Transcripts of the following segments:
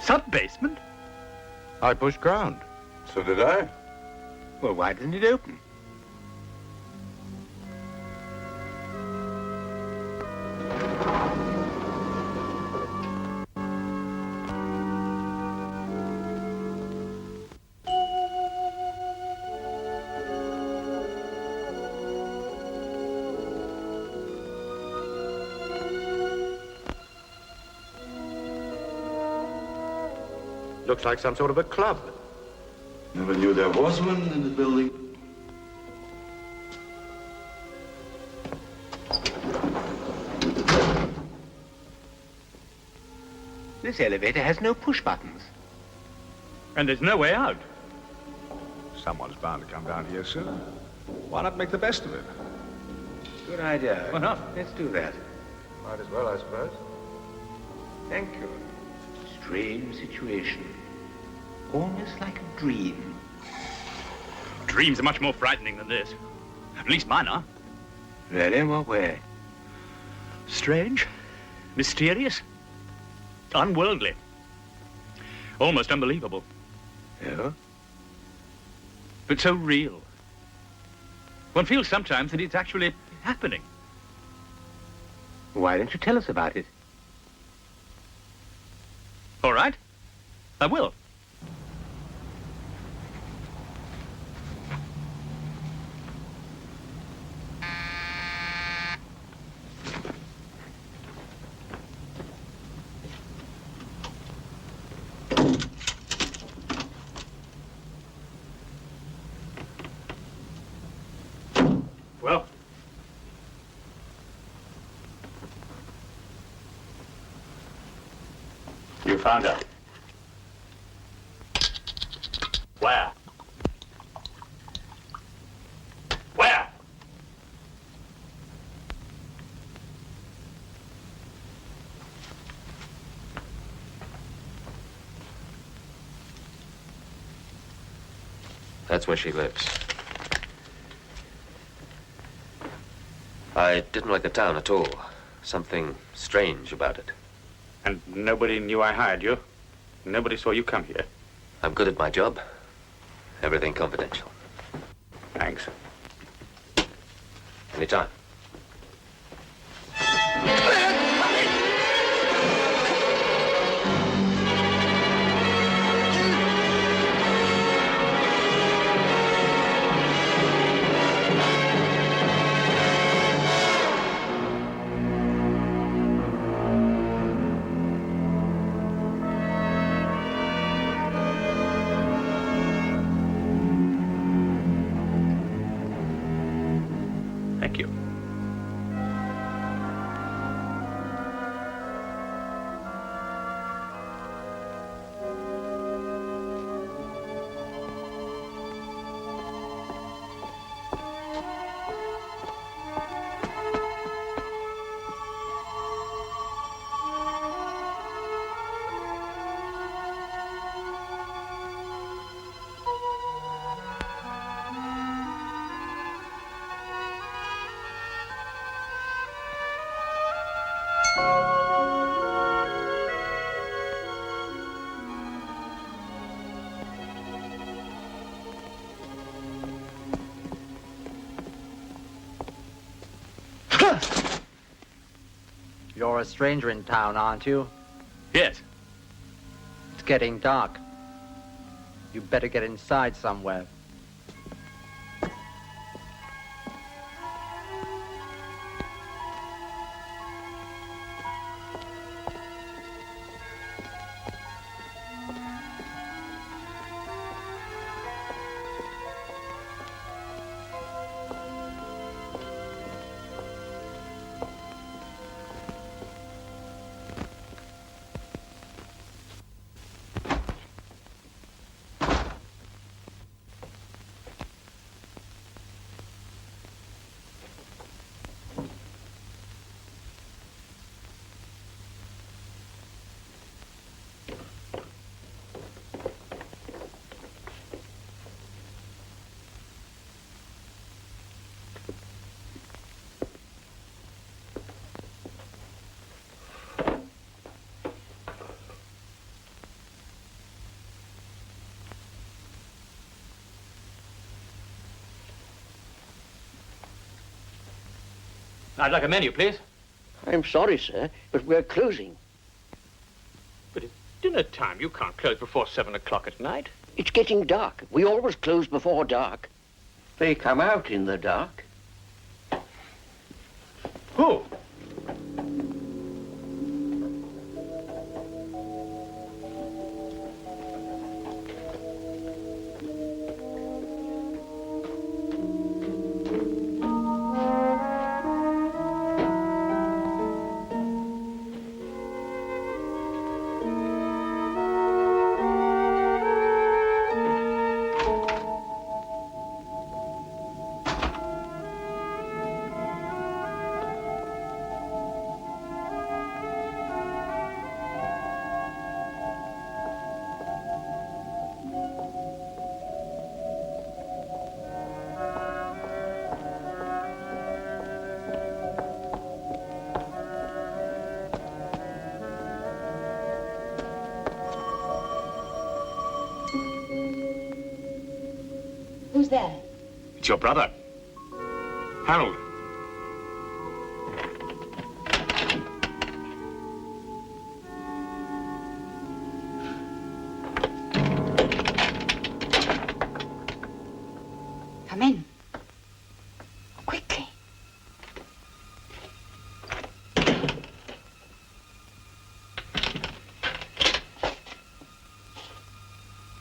Sub-basement? I pushed ground. So did I. Well, why didn't it open? Looks like some sort of a club. Never knew there was one in the building. This elevator has no push buttons. And there's no way out. Someone's bound to come down here soon. Why not make the best of it? Good idea. Why not? Let's do that. Might as well, I suppose. Thank you. Strange situation. Almost like a dream. Dreams are much more frightening than this. At least mine are. Really? In what way? Strange, mysterious, unworldly, almost unbelievable. Yeah? But so real. One feels sometimes that it's actually happening. Why don't you tell us about it? All right, I will. Well, you found her. Where? Where? That's where she lives. I didn't like the town at all. Something strange about it. And nobody knew I hired you? Nobody saw you come here? I'm good at my job. Everything confidential. Thanks. Anytime. Thank you. You're a stranger in town, aren't you? Yes. It's getting dark. You better get inside somewhere. I'd like a menu, please. I'm sorry, sir, but we're closing. But it's dinner time. You can't close before 7 o'clock at night. It's getting dark. We always close before dark. They come out in the dark. Who? Who's there? It's your brother, Harold. Come in. Quickly.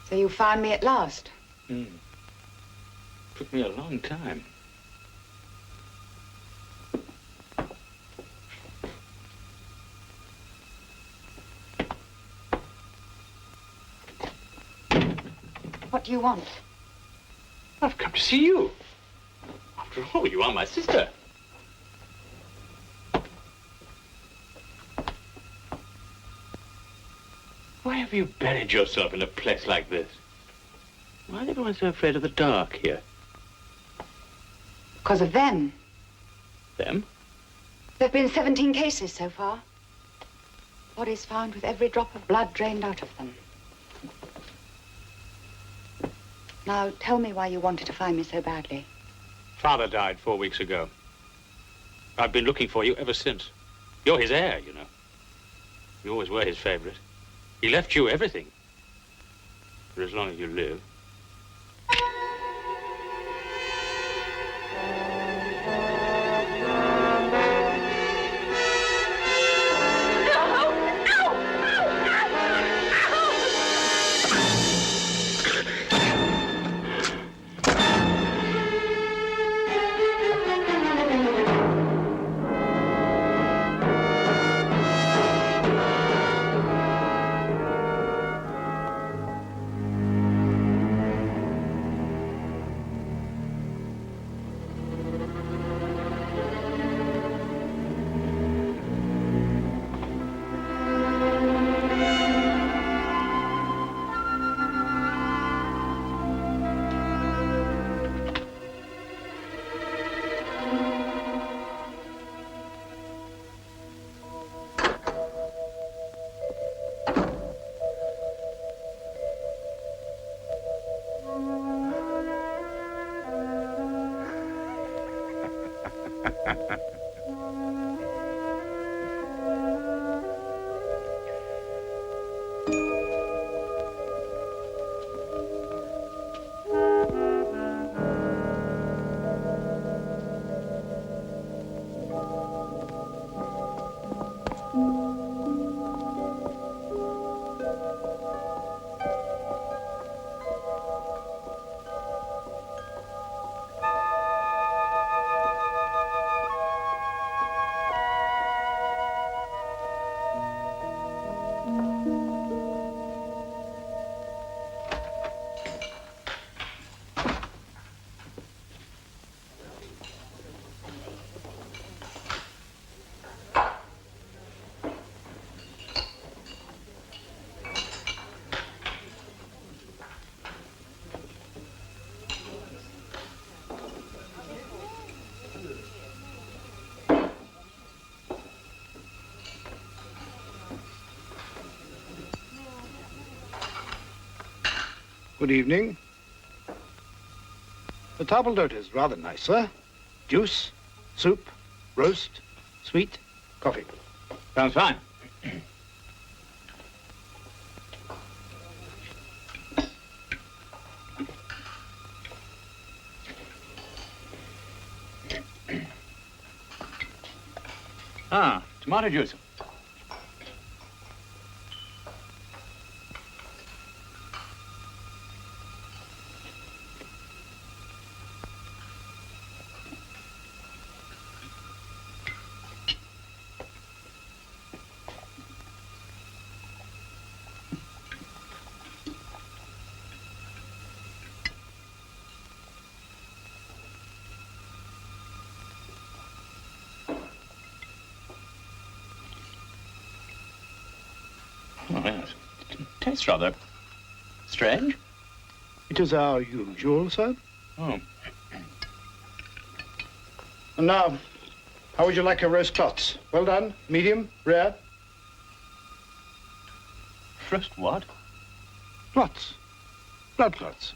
So you found me at last? Took me a long time. What do you want? I've come to see you. After all, you are my sister. Why have you buried yourself in a place like this? Why is everyone so afraid of the dark here? Because of them. Them? There have been 17 cases so far. Bodies found with every drop of blood drained out of them. Now, tell me why you wanted to find me so badly. Father died 4 weeks ago. I've been looking for you ever since. You're his heir, you know. You always were his favorite. He left you everything. For as long as you live. Good evening. The table d'hote is rather nice, sir. Juice, soup, Roast? Sweet? Coffee. Sounds fine. Tomato juice. Oh, yes. It tastes rather strange. It is our usual, sir. Oh. And now, how would you like your roast clots? Well done? Medium? Rare? Roast what? Clots. Blood clots.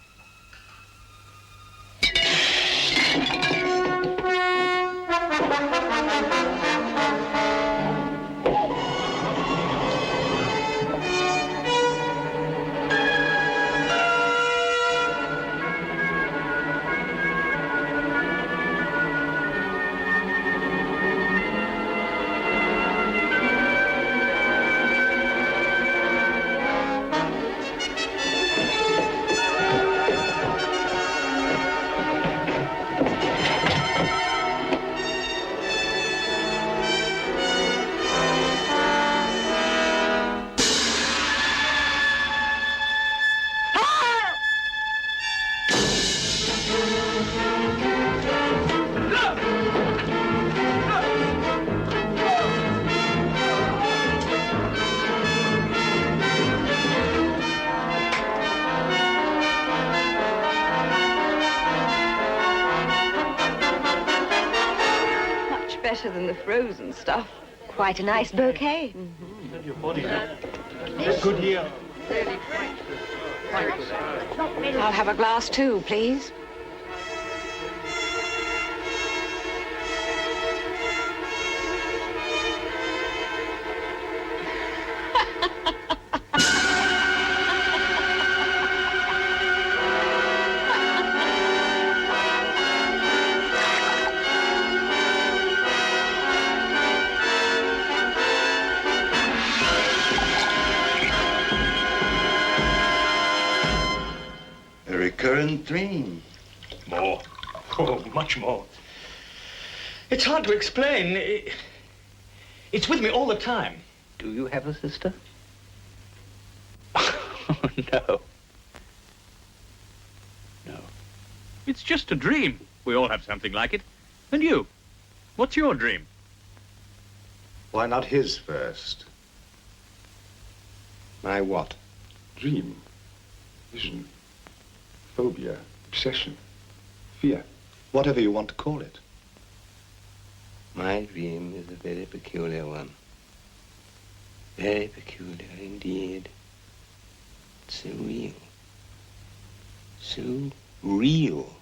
Better than the frozen stuff. Quite a nice bouquet. Good year. I'll have a glass too, please. Recurrent dream. More. Oh, much more. It's hard to explain. It's with me all the time. Do you have a sister? No. No. It's just a dream. We all have something like it. And you? What's your dream? Why not his first? My what? Dream. Vision. Phobia. Obsession. Fear. Whatever you want to call it. My dream is a very peculiar one. Very peculiar indeed. So real. So real.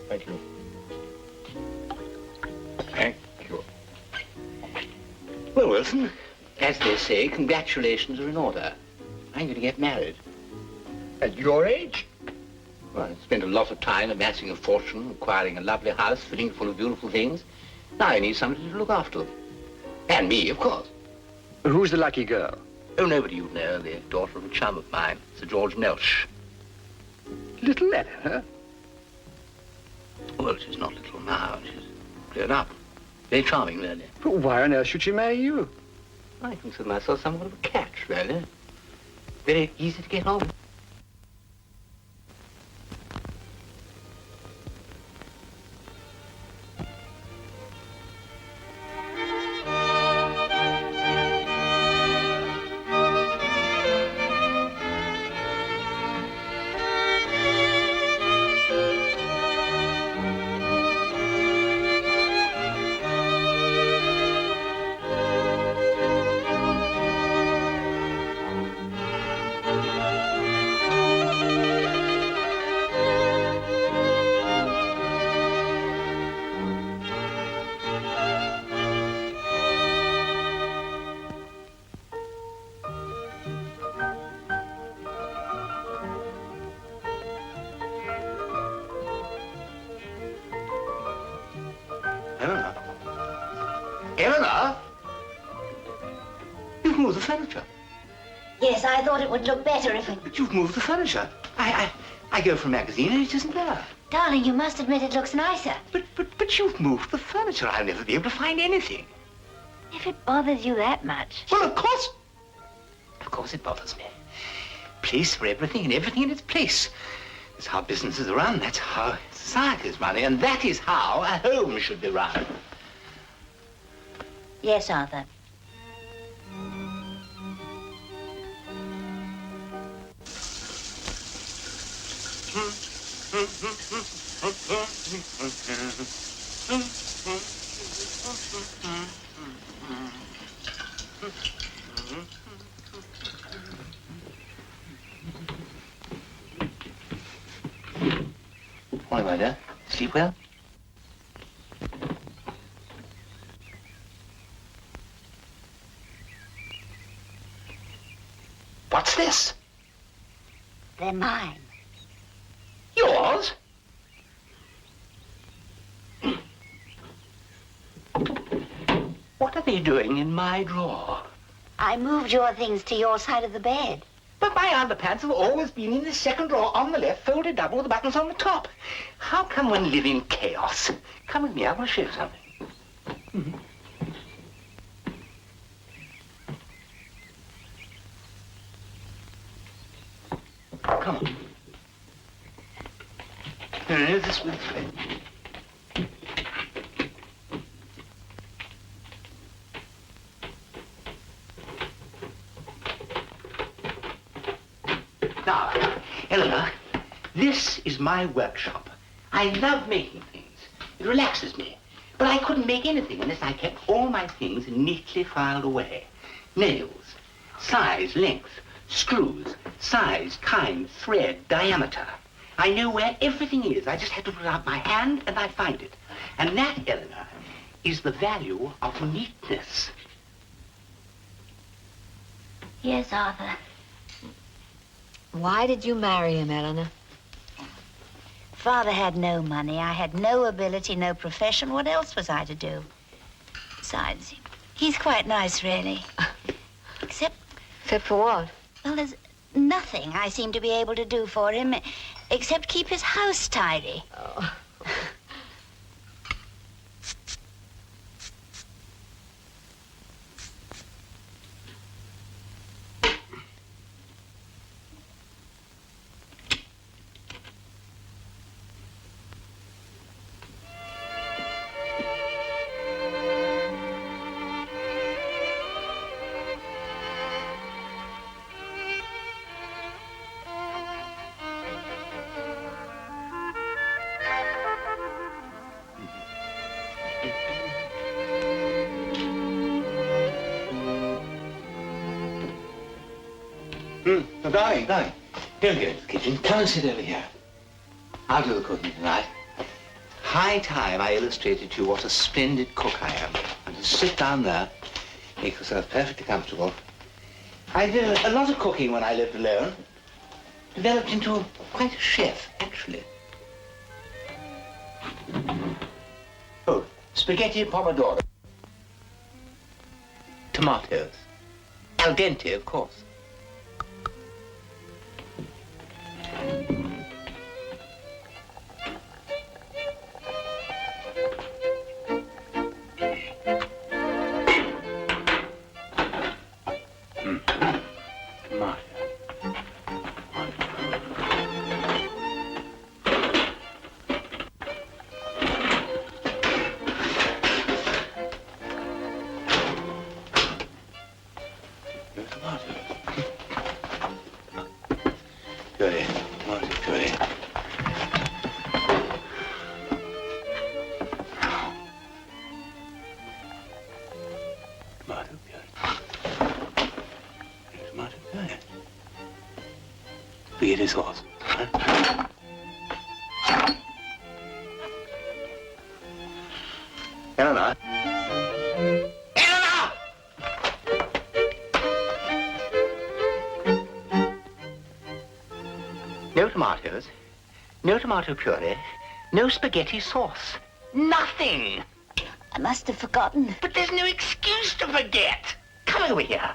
Thank you. Thank you. Well, Wilson, as they say, congratulations are in order. I'm going to get married. At your age? Well, I spent a lot of time amassing a fortune, acquiring a lovely house, filling it full of beautiful things. Now I need somebody to look after them. And me, of course. Who's the lucky girl? Oh, nobody you know, the daughter of a chum of mine, Sir George Nelsh. Little Ellen, huh? Well, she's not little now. She's grown up. Very charming, really. But why on earth should she marry you? I consider myself somewhat of a catch, really. Very easy to get on with. you've moved the furniture. Yes, I thought it would look better if it... But you've moved the furniture. I go for a magazine and it isn't there. Darling, you must admit it looks nicer. But you've moved the furniture. I'll never be able to find anything. If it bothers you that much. Well, of course it bothers me. Place for everything and everything in its place. That's how businesses are run. That's how society is running. And that is how a home should be run. Yes, Arthur. Morning, my dear. Sleep well? What's this? They're mine. Yours? What are they doing in my drawer? I moved your things to your side of the bed. But my underpants have always been in the second drawer on the left, folded double with the buttons on the top. How can one live in chaos? Come with me, I want to show you something. Mm-hmm. Come on. No, this way. Now, Eleanor, this is my workshop. I love making things. It relaxes me. But I couldn't make anything unless I kept all my things neatly filed away. Nails, size, length, screws, size, kind, thread, diameter. I know where everything is. I just have to put out my hand and I find it. And that, Eleanor, is the value of neatness. Yes, Arthur. Why did you marry him, Eleanor? Father had no money. I had no ability, no profession. What else was I to do? Besides, he's quite nice, really. Except for what? Well, there's nothing I seem to be able to do for him except keep his house tidy. Oh. Darling, don't go to the kitchen. Come and sit over here. I'll do the cooking tonight. High time I illustrated to you what a splendid cook I am. And just sit down there, make yourself perfectly comfortable. I did a lot of cooking when I lived alone. Developed into quite a chef, actually. Oh, spaghetti and pomodoro. Tomatoes. Al dente, of course. It is horse. Eleanor? Eleanor! No tomatoes, no tomato puree, no spaghetti sauce. Nothing! I must have forgotten. But there's no excuse to forget. Come over here.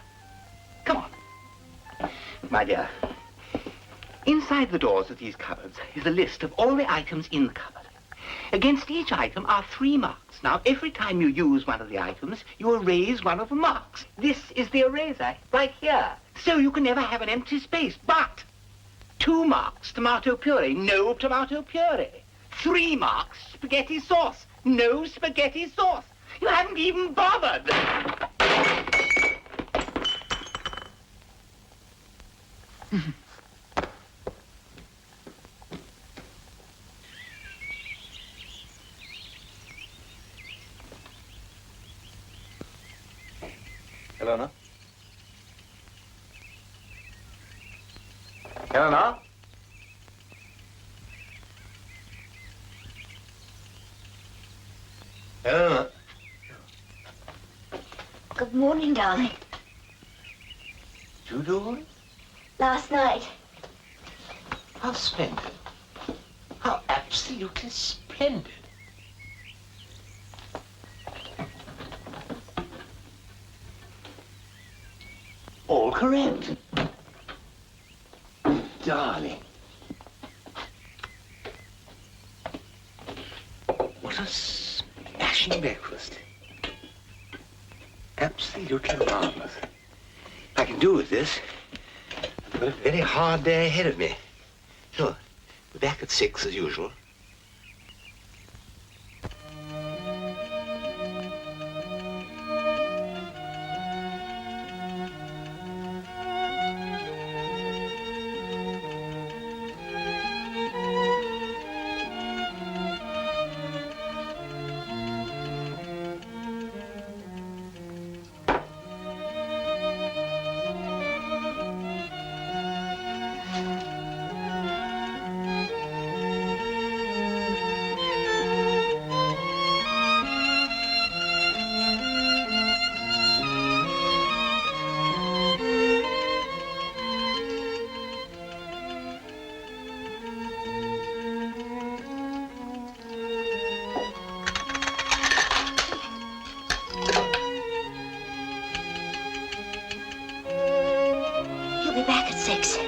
Come on. My dear, inside the doors of these cupboards is a list of all the items in the cupboard. Against each item are 3 marks. Now, every time you use one of the items, you erase one of the marks. This is the eraser, right here. So you can never have an empty space. But 2 marks, tomato puree, no tomato puree. 3 marks, spaghetti sauce, no spaghetti sauce. You haven't even bothered. Helena? Helena? Helena? Good morning, darling. You doing? Last night. How splendid. How absolutely splendid. All correct. Darling. What a smashing breakfast. Absolutely marvelous. I can do with this. I've got a very hard day ahead of me. So, we're back at 6 as usual. We'll be back at 6.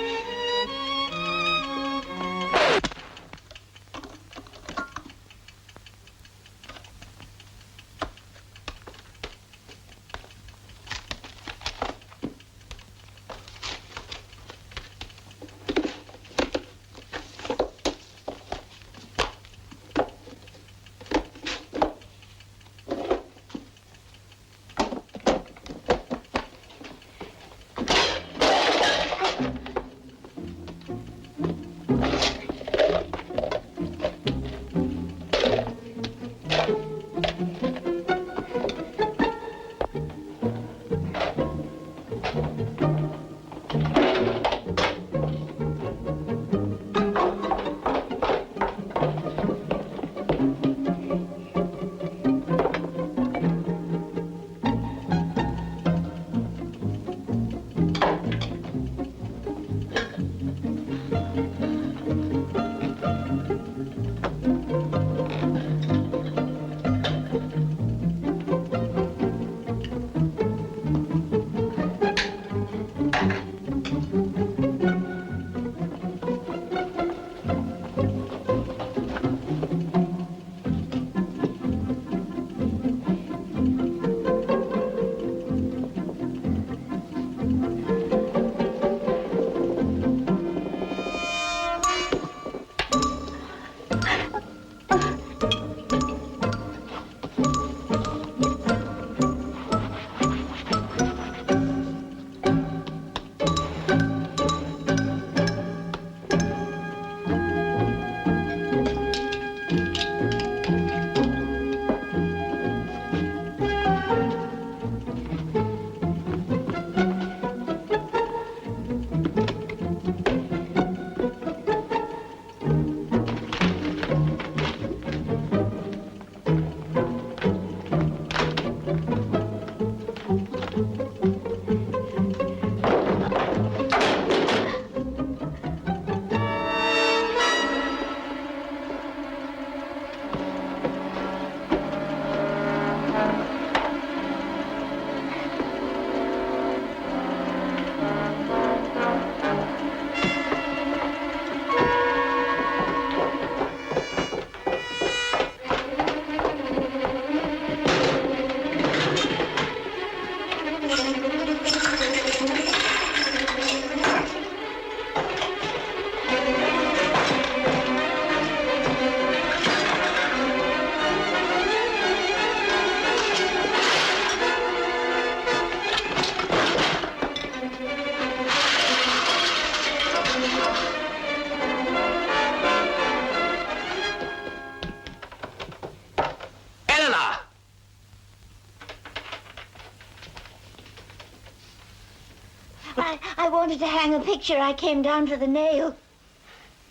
I wanted to hang a picture. I came down for the nail.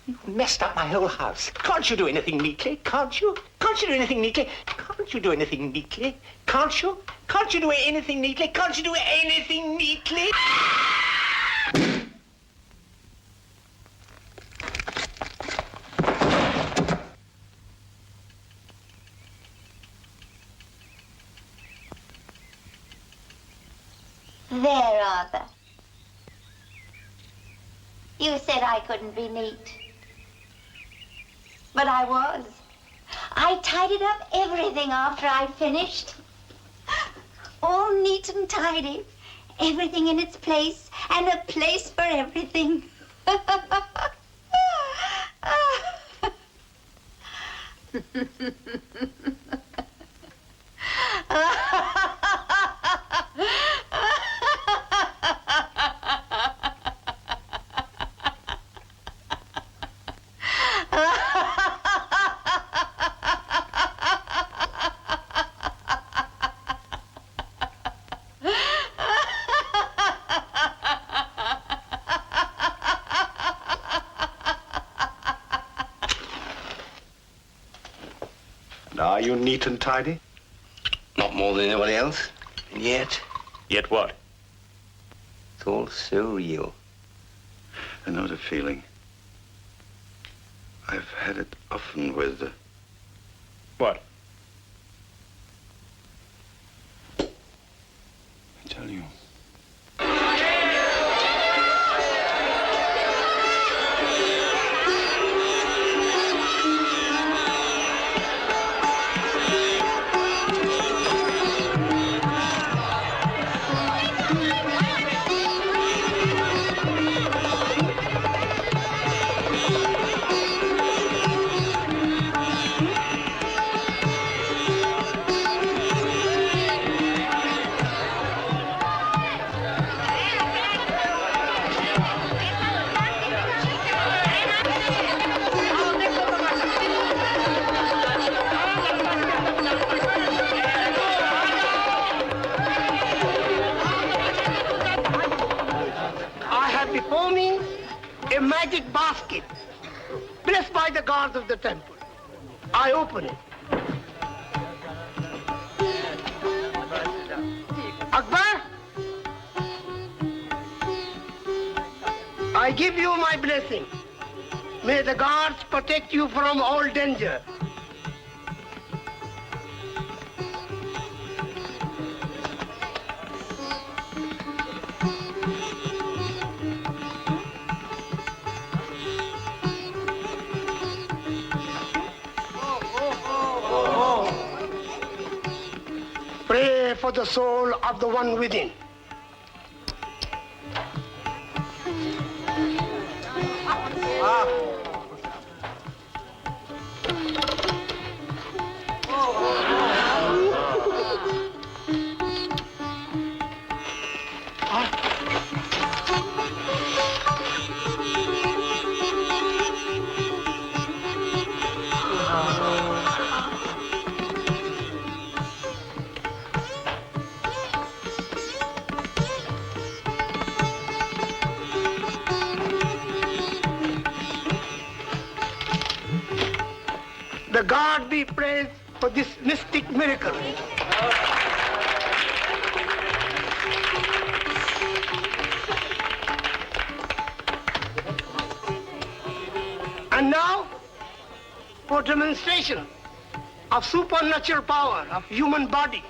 You messed up my whole house. Can't you do anything neatly? Can't you? Can't you do anything neatly? Can't you do anything neatly? Can't you? Can't you do anything neatly? Can't you do anything neatly? There, Arthur. You said I couldn't be neat. But I was. I tidied up everything after I finished. All neat and tidy. Everything in its place, and a place for everything. Are you neat and tidy? Not more than anybody else. And yet... Yet what? It's all so real. I know the feeling. I've had it often with... What? I tell you. Before me, a magic basket, blessed by the gods of the temple. I open it. Akbar, I give you my blessing. May the gods protect you from all danger. Pray for the soul of the one within. The God be praised for this mystic miracle. And now, for demonstration of supernatural power of human body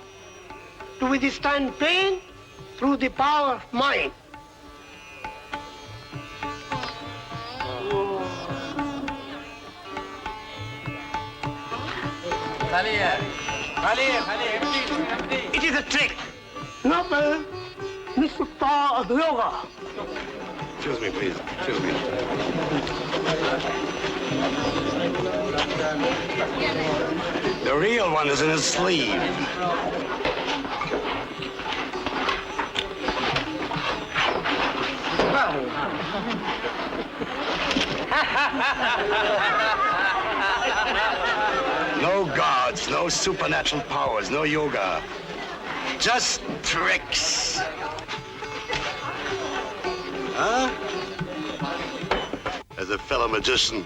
to withstand pain through the power of mind. It is a trick. Noble, Mr. Power of Yoga. Excuse me, please. Excuse me. The real one is in his sleeve. No gods, no supernatural powers, no yoga. Just tricks. As a fellow magician,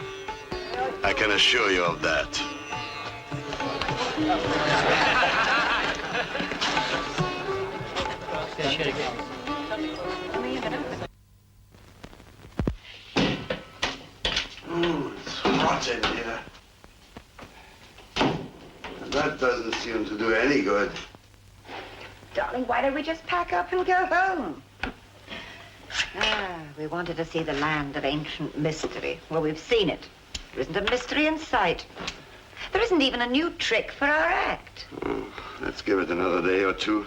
I can assure you of that. Ooh, it's hot in here. And that doesn't seem to do any good. Darling, why don't we just pack up and go home? We wanted to see the land of ancient mystery. Well, we've seen it. There isn't a mystery in sight. There isn't even a new trick for our act. Oh, let's give it another day or two.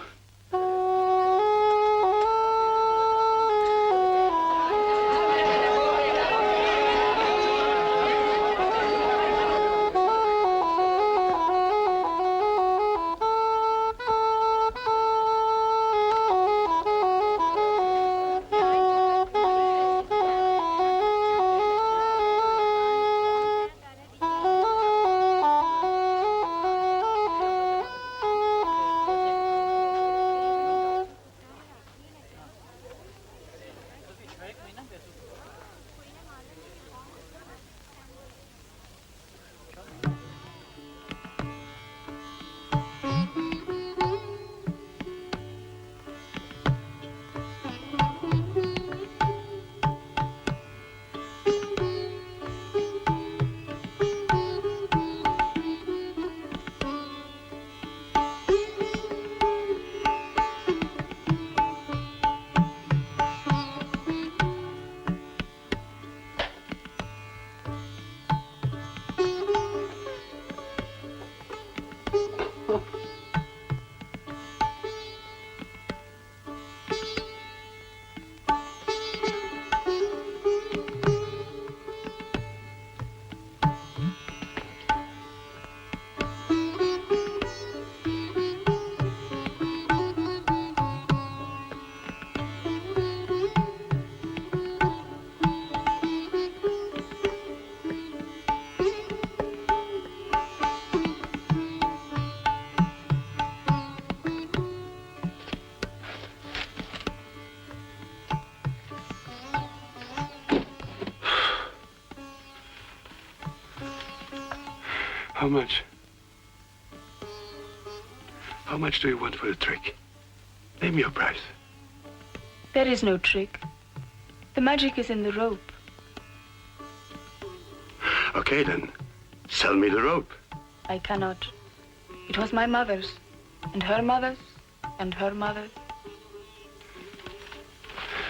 How much? How much do you want for the trick? Name your price. There is no trick. The magic is in the rope. Okay, then. Sell me the rope. I cannot. It was my mother's, and her mother's, and her mother's.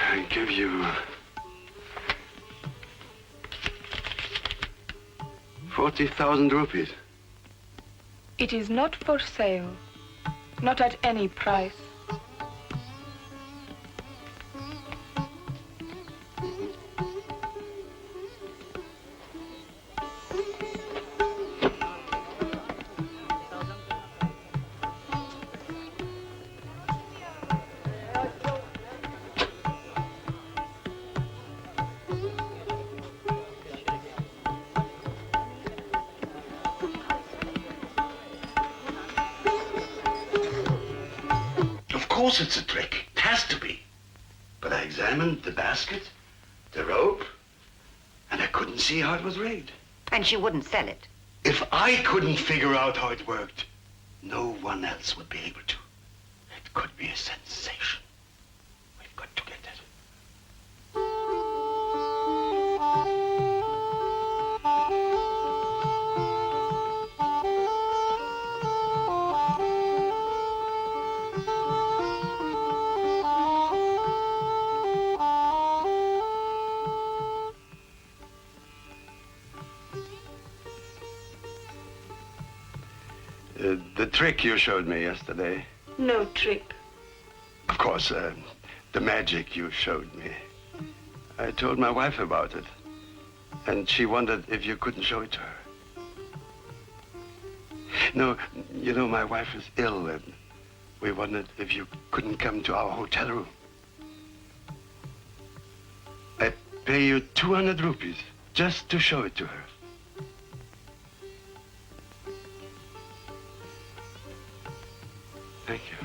I give you 40,000 rupees. It is not for sale. Not at any price. Of course it's a trick. It has to be. But I examined the basket, the rope, and I couldn't see how it was rigged. And she wouldn't sell it. If I couldn't figure out how it worked, no one else would be able to. It could be a sensation. We've got to get it. The trick you showed me yesterday. No trick. Of course, the magic you showed me. I told my wife about it, and she wondered if you couldn't show it to her. No, you know, my wife is ill, and we wondered if you couldn't come to our hotel room. I pay you 200 rupees just to show it to her. Thank you.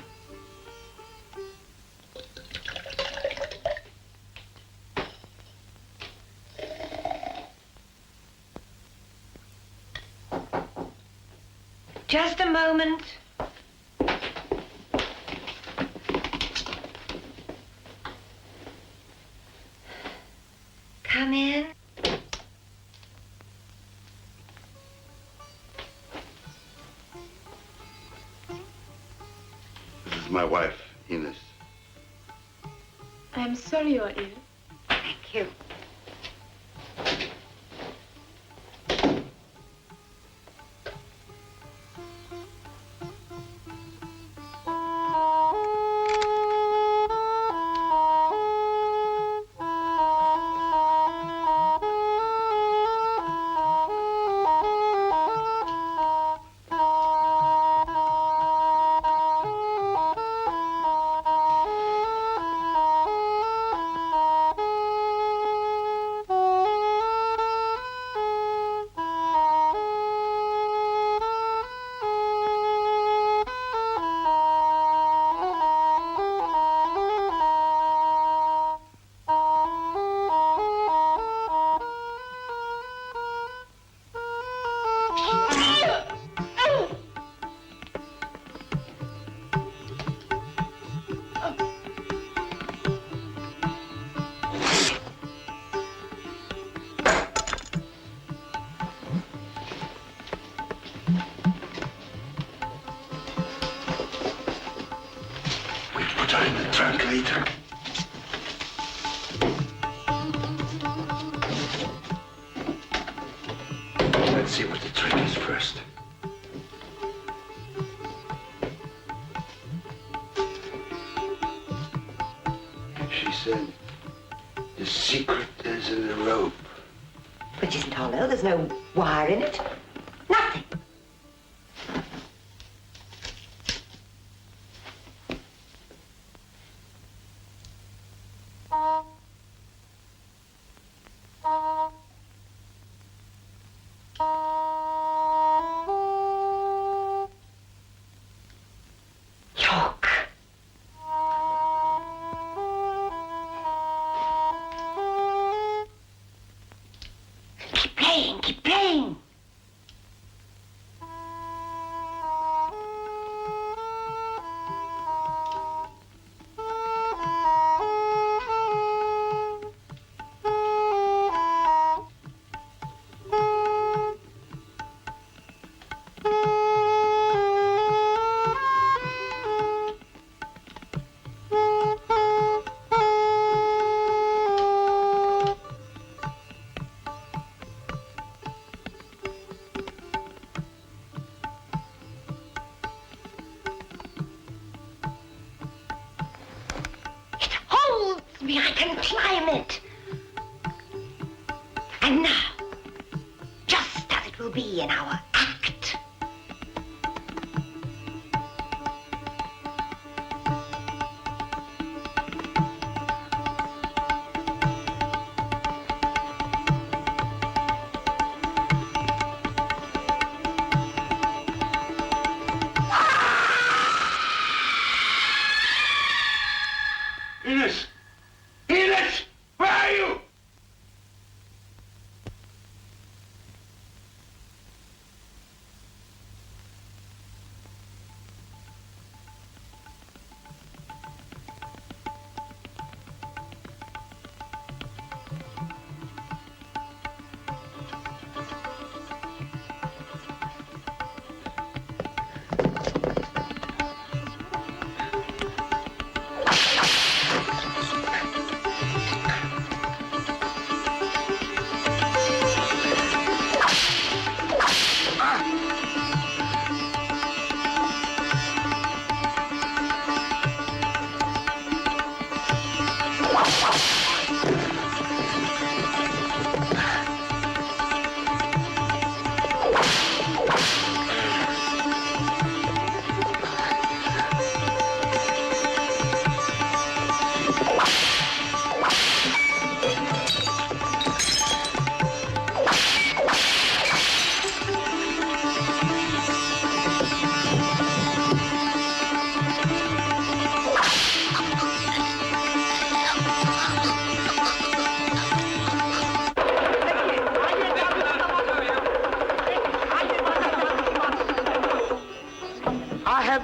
Just a moment. Come in. This is my wife, Ines. I'm sorry you're ill. Thank you. Later. Let's see what the trick is first. She said the secret is in the rope. But it isn't hollow. There's no wire in it. Nothing. Keep playing. I can climb it. And now, just as it will be in our act. Ines! Ines! Where are you?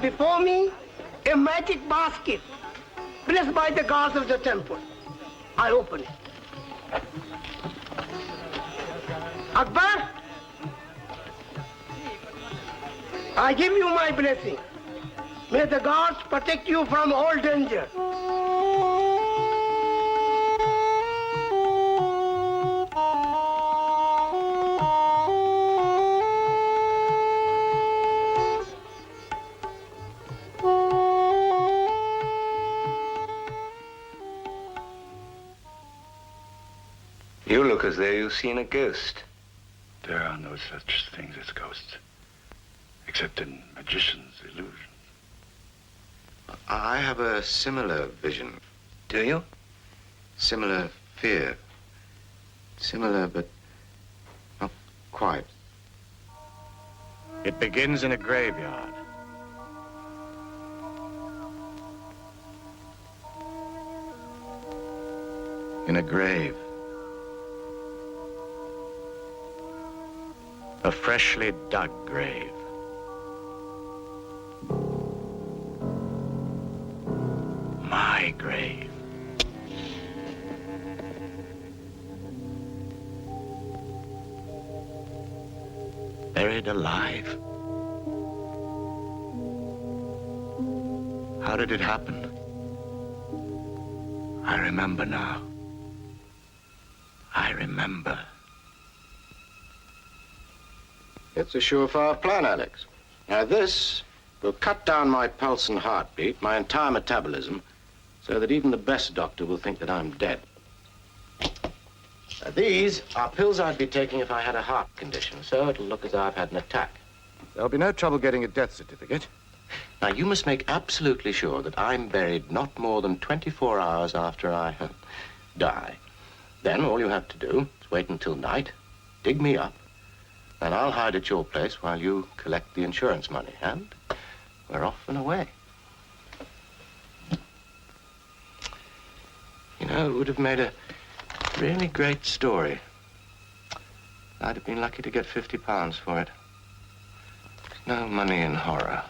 before me a magic basket blessed by the gods of the temple. I open it. Akbar, I give you my blessing. May the gods protect you from all danger. You look as though you've seen a ghost. There are no such things as ghosts, except in magicians' illusions. I have a similar vision. Do you? Similar fear. Similar, but not quite. It begins in a graveyard. In a grave. A freshly dug grave. My grave. Buried alive. How did it happen? I remember now. I remember. It's a surefire plan, Alex. Now this will cut down my pulse and heartbeat, my entire metabolism, so that even the best doctor will think that I'm dead. Now, these are pills I'd be taking if I had a heart condition, so it'll look as though I've had an attack. There'll be no trouble getting a death certificate. Now, you must make absolutely sure that I'm buried not more than 24 hours after I die. Then all you have to do is wait until night, dig me up, and I'll hide at your place while you collect the insurance money, and we're off and away. You know, it would have made a really great story. I'd have been lucky to get £50 for it. No money in horror.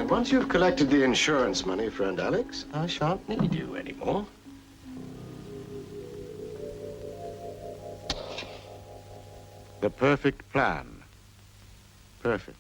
Once you've collected the insurance money, friend Alex, I shan't need you anymore. The perfect plan. Perfect.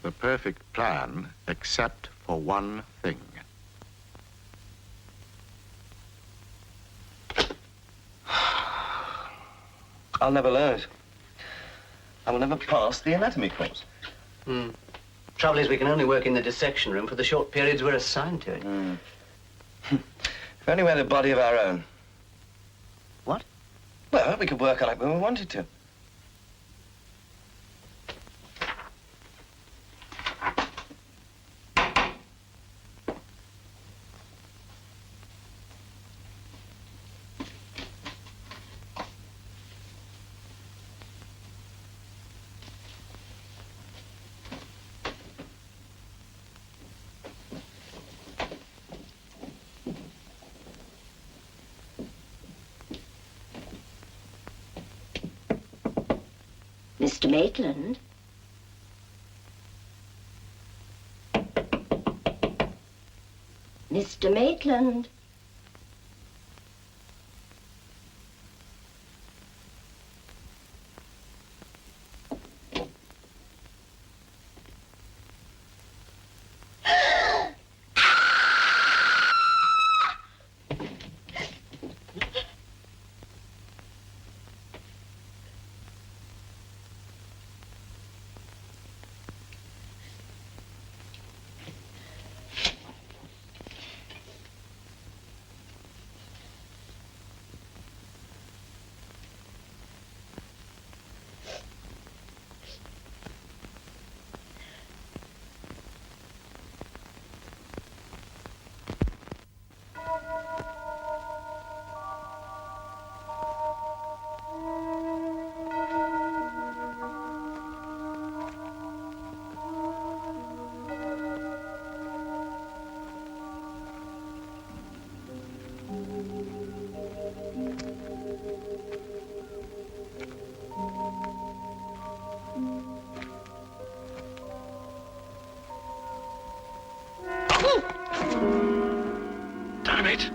The perfect plan, except for one thing. I'll never learn it. I will never pass the anatomy course. Trouble is, we can only work in the dissection room for the short periods we're assigned to it. If only we had a body of our own. What? Well, we could work on it when we wanted to. Mr. Maitland. Mr. Maitland. Damn it!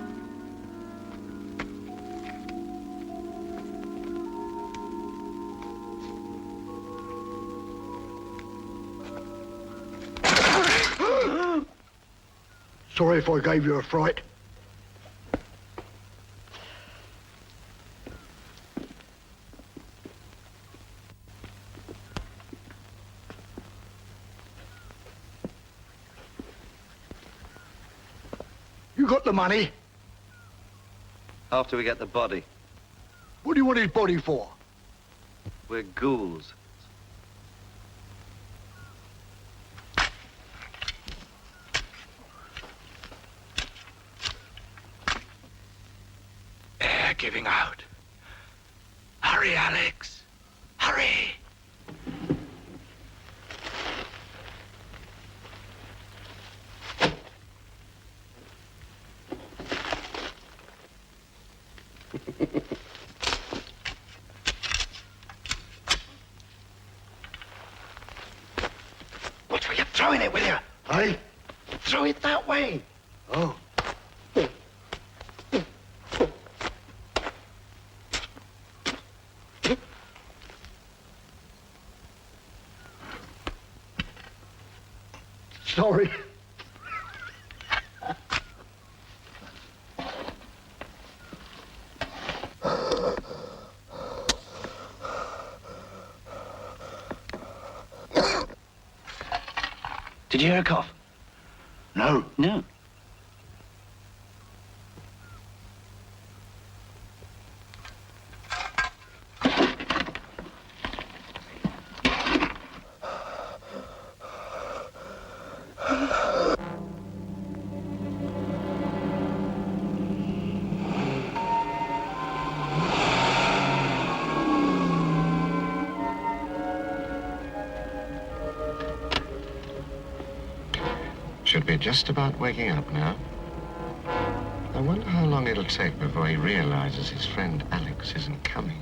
Sorry if I gave you a fright. You got the money? After we get the body. What do you want his body for? We're ghouls. Air giving out. Hurry, Alex. Hurry. Watch where you're throwing it, will you? Hey? Throw it that way. Oh. Sorry. Did you hear a cough? No. No. Should be just about waking up now. I wonder how long it'll take before he realizes his friend Alex isn't coming.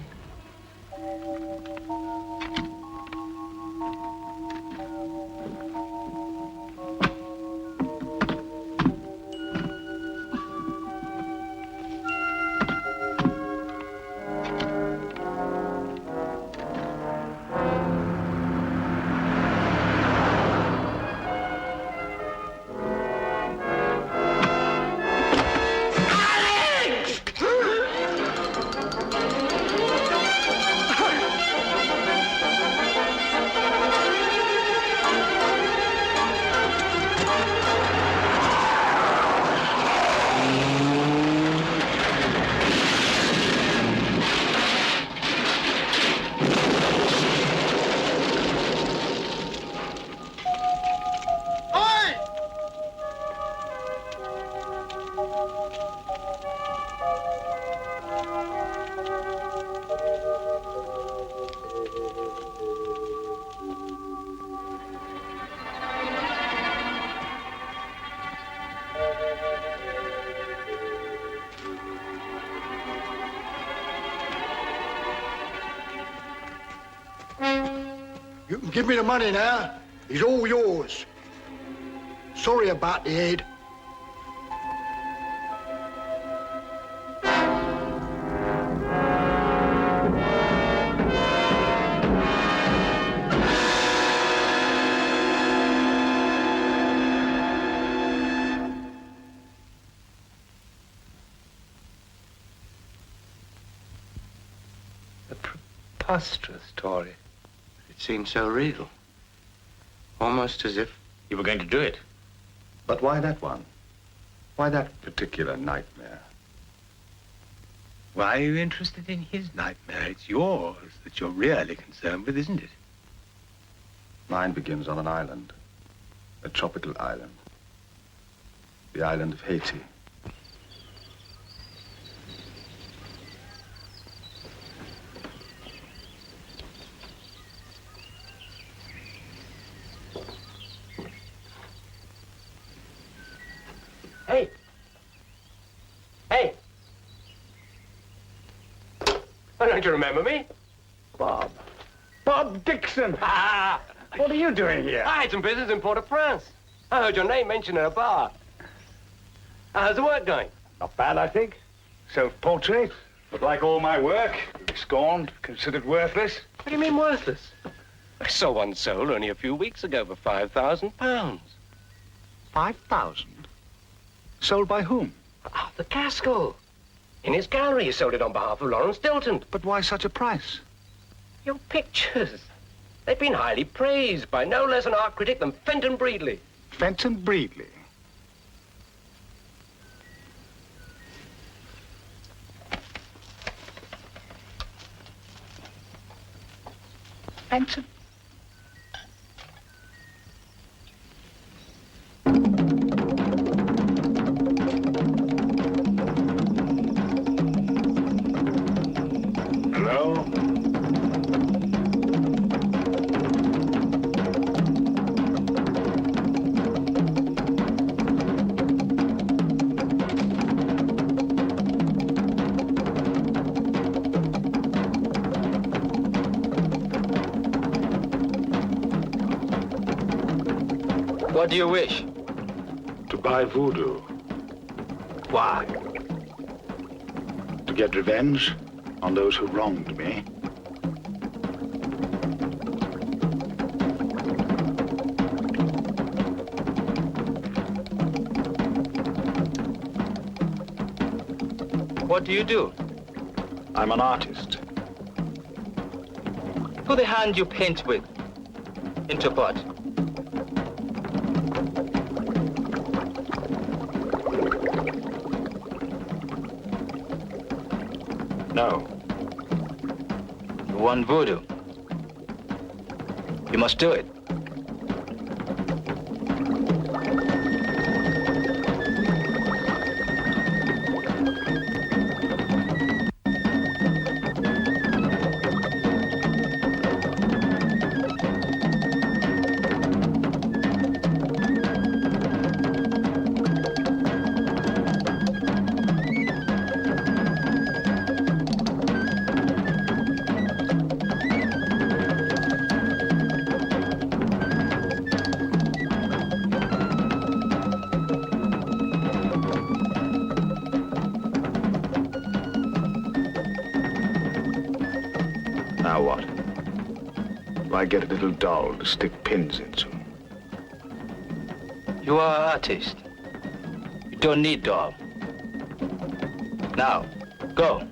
give me the money now, it's all yours. Sorry about the head. Preposterous story. It seemed so real. Almost as if you were going to do it. But why that one? Why that particular nightmare? Why are you interested in his nightmare? It's yours that you're really concerned with, isn't it? Mine begins on an island. A tropical island. The island of Haiti. Hey! Hey! Oh, don't you remember me? Bob. Bob Dixon! Ah! What are you doing here? I had some business in Port-au-Prince. I heard your name mentioned in a bar. How's the work going? Not bad, I think. Self-portrait. But like all my work, scorned, considered worthless. What do you mean worthless? I saw one sold only a few weeks ago for £5,000. 5,000? Sold by whom? Arthur Gaskell. In his gallery, he sold it on behalf of Lawrence Stilton. But why such a price? Your pictures. They've been highly praised by no less an art critic than Fenton Breedley. Fenton Breedley? Fenton? Hello? What do you wish? To buy voodoo. Why? To get revenge on those who wronged me. What do you do? I'm an artist. Put the hand you paint with into pot. No. You want voodoo? You must do it. Now what? Do I get a little doll to stick pins into? You are an artist. You don't need doll. Now, go.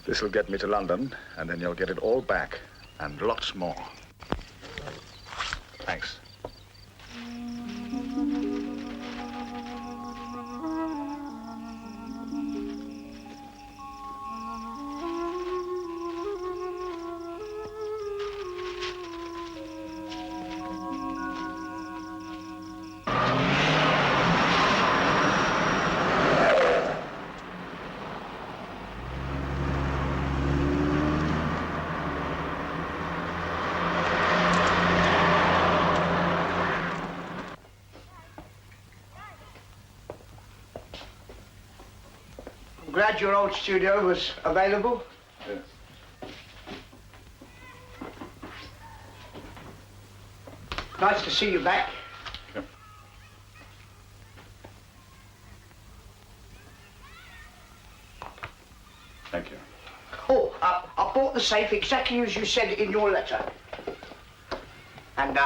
This'll get me to London, and then you'll get it all back, and lots more. Thanks. Glad your old studio was available. Yes. Nice to see you back. Yep. Thank you. Oh, I bought the safe exactly as you said in your letter. And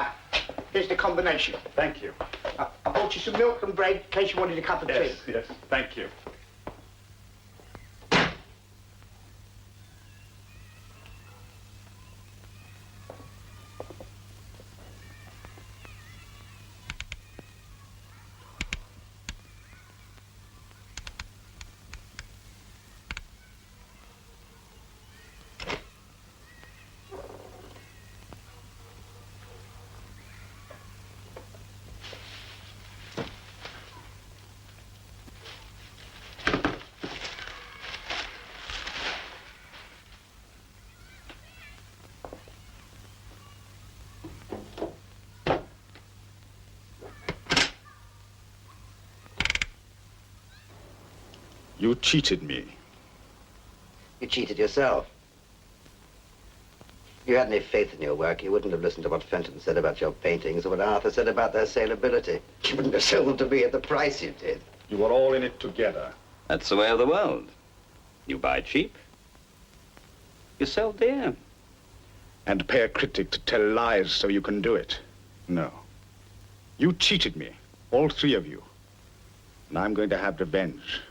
here's the combination. Thank you. I bought you some milk and bread in case you wanted a cup of tea. Yes, thank you. You cheated me. You cheated yourself. If you had any faith in your work, you wouldn't have listened to what Fenton said about your paintings or what Arthur said about their saleability. You wouldn't have sold them to me at the price you did. You were all in it together. That's the way of the world. You buy cheap, you sell dear. And pay a critic to tell lies so you can do it. No. You cheated me, all three of you. And I'm going to have revenge.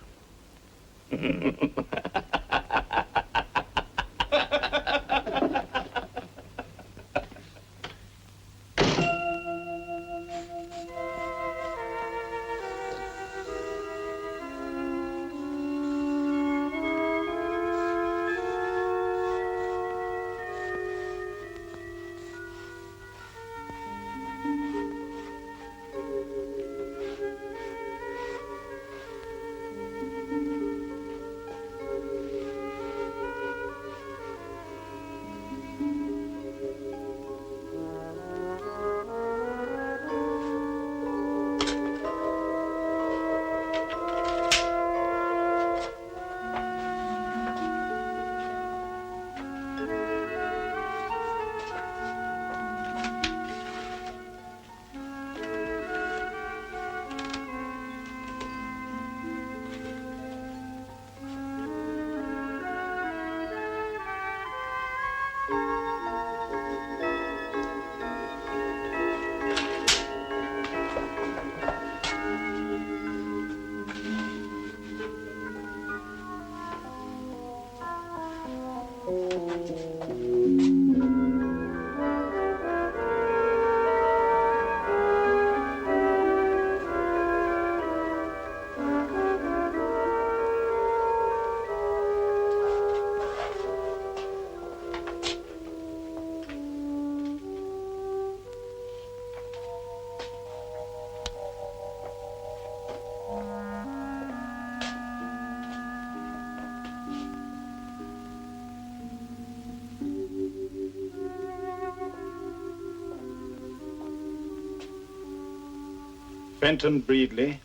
Fenton Breedley,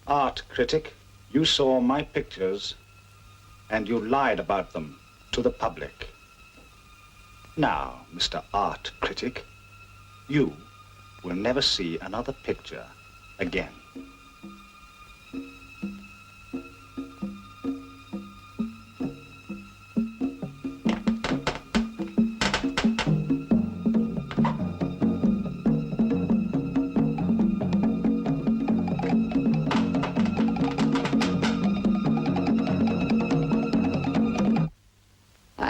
art critic, you saw my pictures and you lied about them to the public. Now, Mr. Art Critic, you will never see another picture again.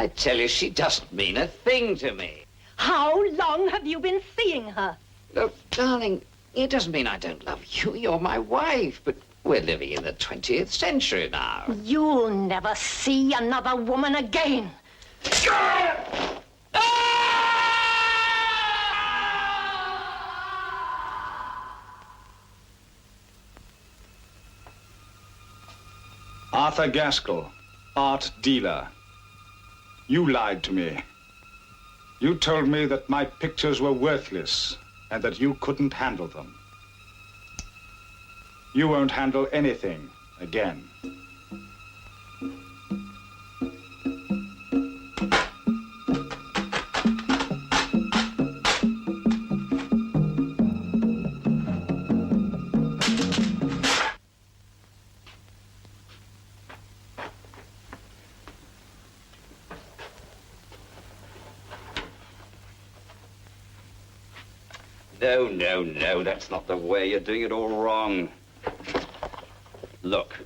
I tell you, she doesn't mean a thing to me. How long have you been seeing her? Look, darling, it doesn't mean I don't love you. You're my wife, but we're living in the 20th century now. You'll never see another woman again. Arthur Gaskell, art dealer. You lied to me. You told me that my pictures were worthless and that you couldn't handle them. You won't handle anything again. No, that's not the way. You're doing it all wrong. Look.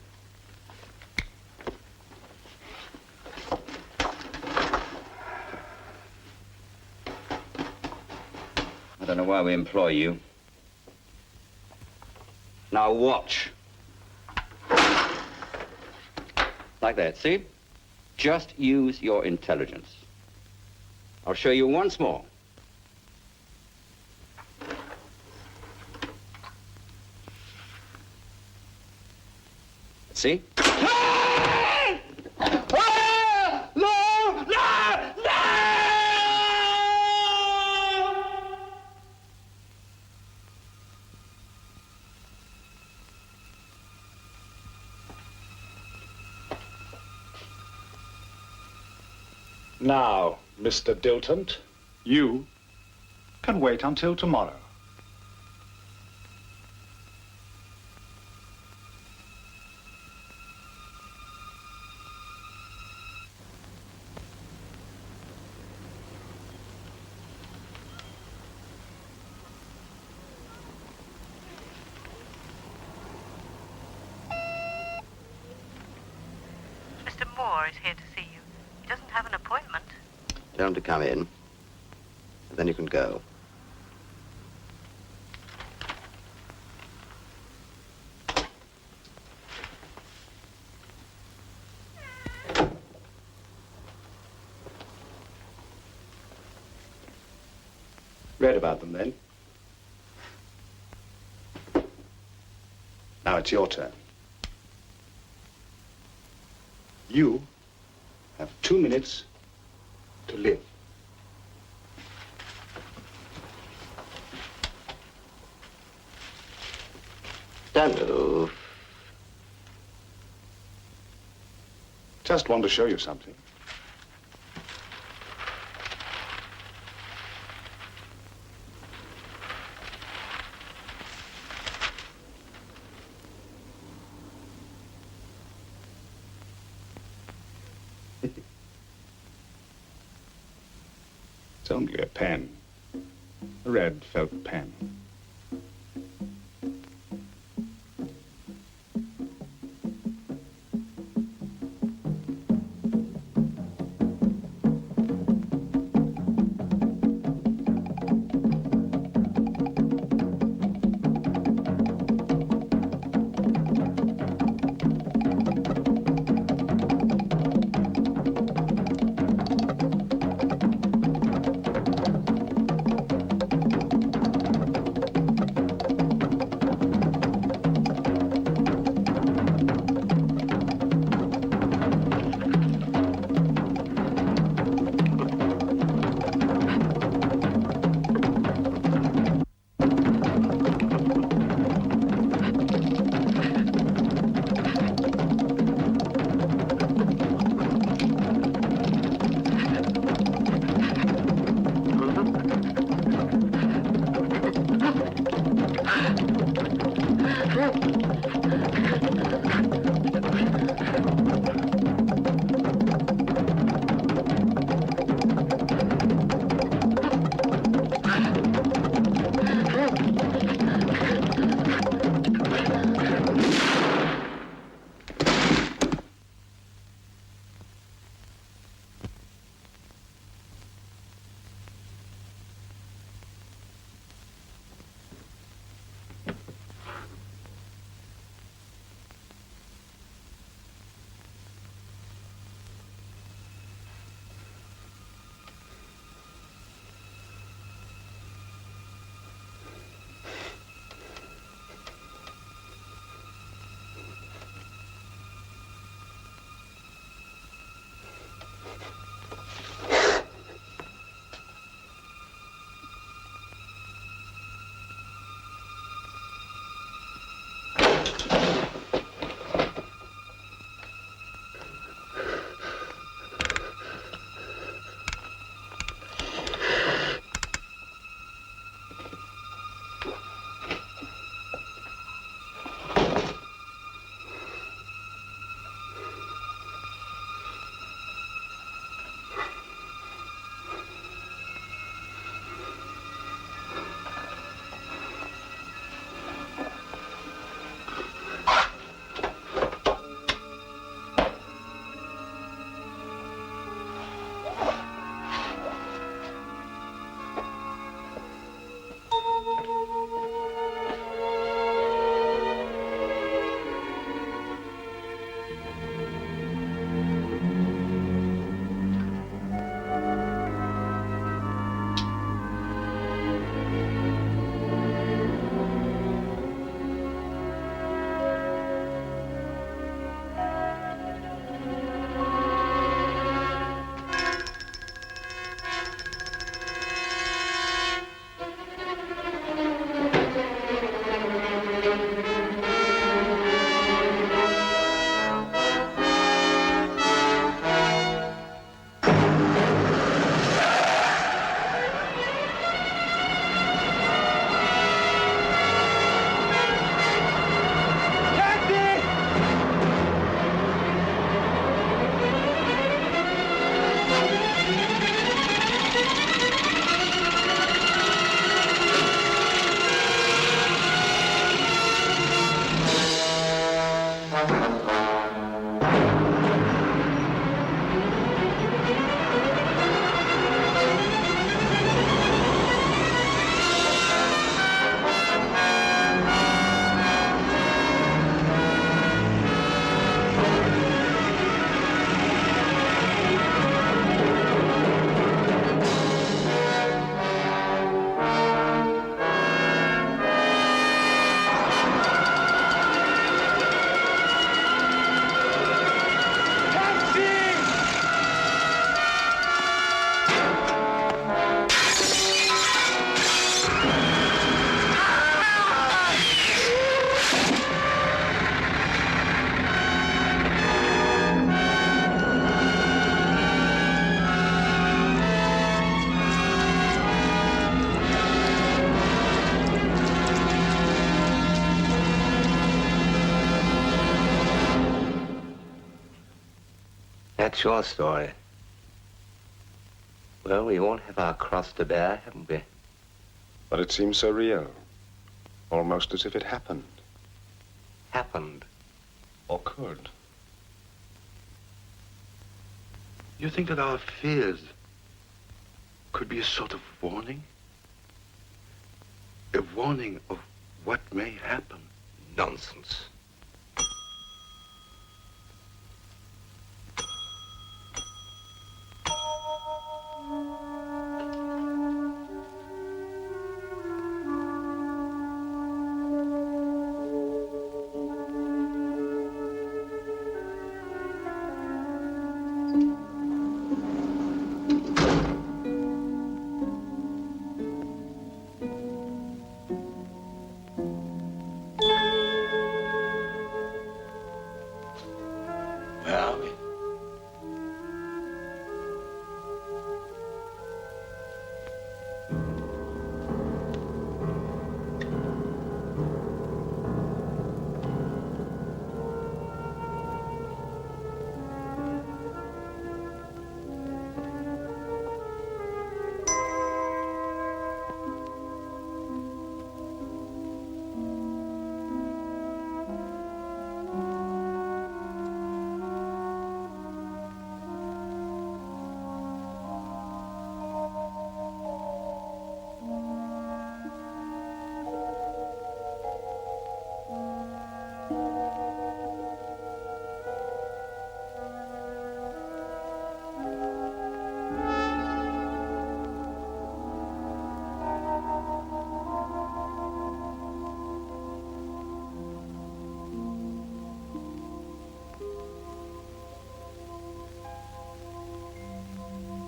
I don't know why we employ you. Now watch. Like that, see? Just use your intelligence. I'll show you once more. See? Now, Mr. Dilton, you can wait until tomorrow. Tell him to come in, and then you can go. Read about them, then? Now it's your turn. You have 2 minutes to live. Don't move. Just want to show you something. It's only a pen, a red felt pen. That's your story. Well, we all have our cross to bear, haven't we? But it seems so real. Almost as if it happened. Happened. Or could. You think that our fears could be a sort of warning? A warning of what may happen? Nonsense.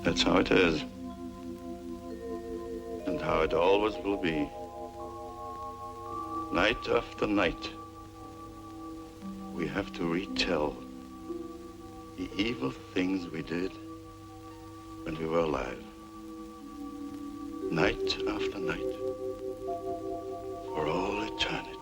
That's how it is. And how it always will be. Night after night, we have to retell the evil things we did when we were alive. Night after night, for all eternity.